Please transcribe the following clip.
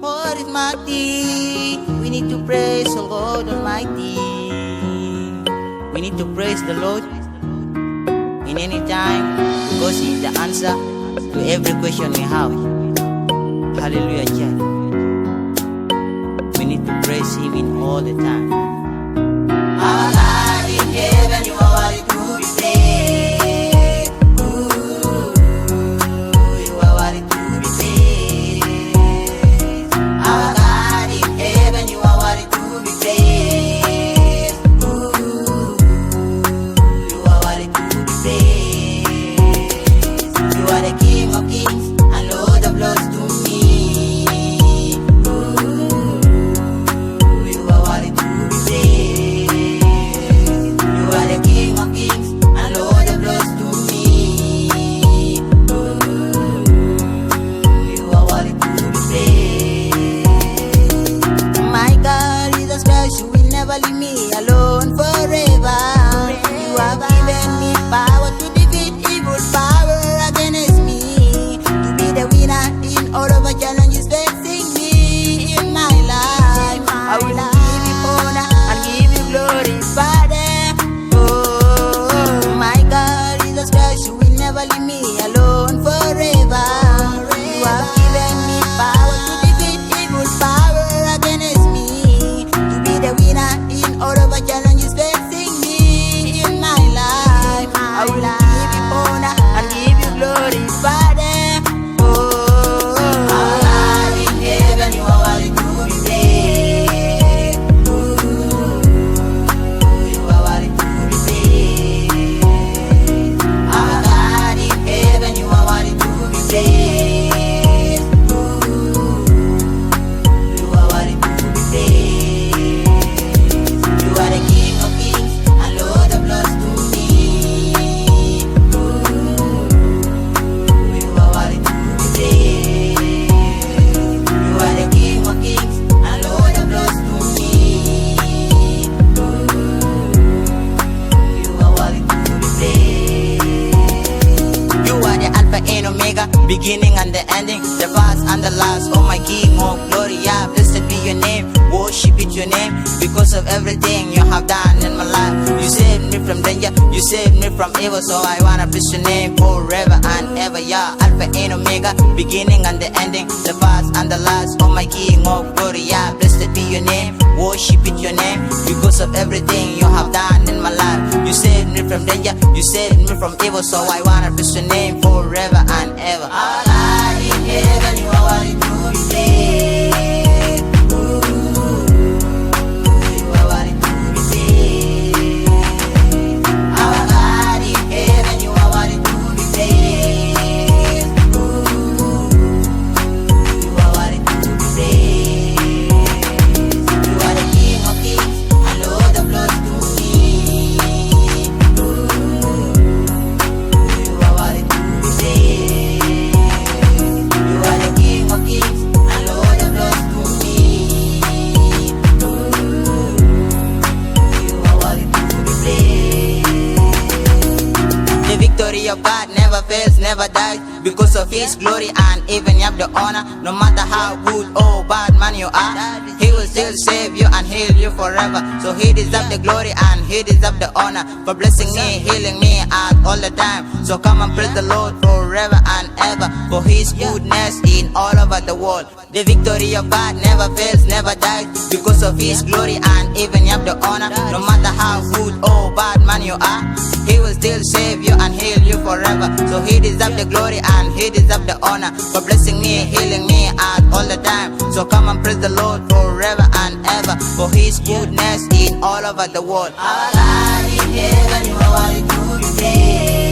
What is mighty? We need to praise the Lord Almighty. We need to praise the Lord in any time because He is the answer to every question we have. Hallelujah, church. We need to praise Him in all the time. Our God in heaven, You are worthy to be praised. You are worthy to be praised. Our God in heaven, You are worthy to be praised. You are worthy to be praised. You are the King of kings and Lord of lords to me. You are worthy to be praised. You are the King of kings and Lord of lords to me. You are worthy to be praised. My God, Jesus Christ, You will never leave me alone forever. You have given me power to defeat evil power against me, to be the winner in all of the challenges facing me in my life. I will give You honor and give You glory, Father. Oh, my God, Jesus Christ, You will never leave me alone forever. You have given me power to defeat evil power against me, to be the winner in all of the challenges facing me in my life. I will give You honor and give You glory, Father. Oh, our God in heaven, You are worthy to be praised. You are worthy to be praised. Our God in heaven, You are worthy to be praised. You are worthy to be praised. You are the King of kings and Lord of lords to me. You are worthy to be praised. You are the King of kings and Lord of lords to me. You are worthy to be praised. You are the Alpha and Omega, beginning and the ending, the first and the last. Oh my King of glory, yeah, blessed be Your name. Worship it Your name because of everything You have done in my life. You saved me from danger, You saved me from evil, so I wanna bless Your name forever and ever. Yeah, Alpha and Omega, beginning and the ending, the first and the last. Oh my King of glory, yeah, blessed be Your name. Worship it Your name because of everything You have done in my life. You saved me from danger, You saved me from evil, so I wanna bless Your name forever and ever. Our God in heaven, You are worthy to be praised. You are worthy to be praised. Our God in heaven, You are worthy to be praised. You are worthy to be praised. You are the King of kings and Lord of lords to me. You are worthy to be praised. You are the King of kings and Lord of lords to me. You are worthy to be praised. The victory of God never fails, never dies, because of His glory and even You have the honor. No matter how good or bad man you are, He will still save you and heal you forever. So He deserves the glory and He deserves the honor for blessing me, healing me at all the time. So come and praise the Lord forever and ever for His goodness in all over the world. The victory of God never fails, never dies, because of His glory and even You have the honor. No matter how good or bad man you are, He will still save you and heal you forever. So He deserves the glory and He deserves the honor for blessing me, healing me at all the time. So come and praise the Lord forever and ever for His goodness in all over the world. Our God in heaven, You are worthy to be praised.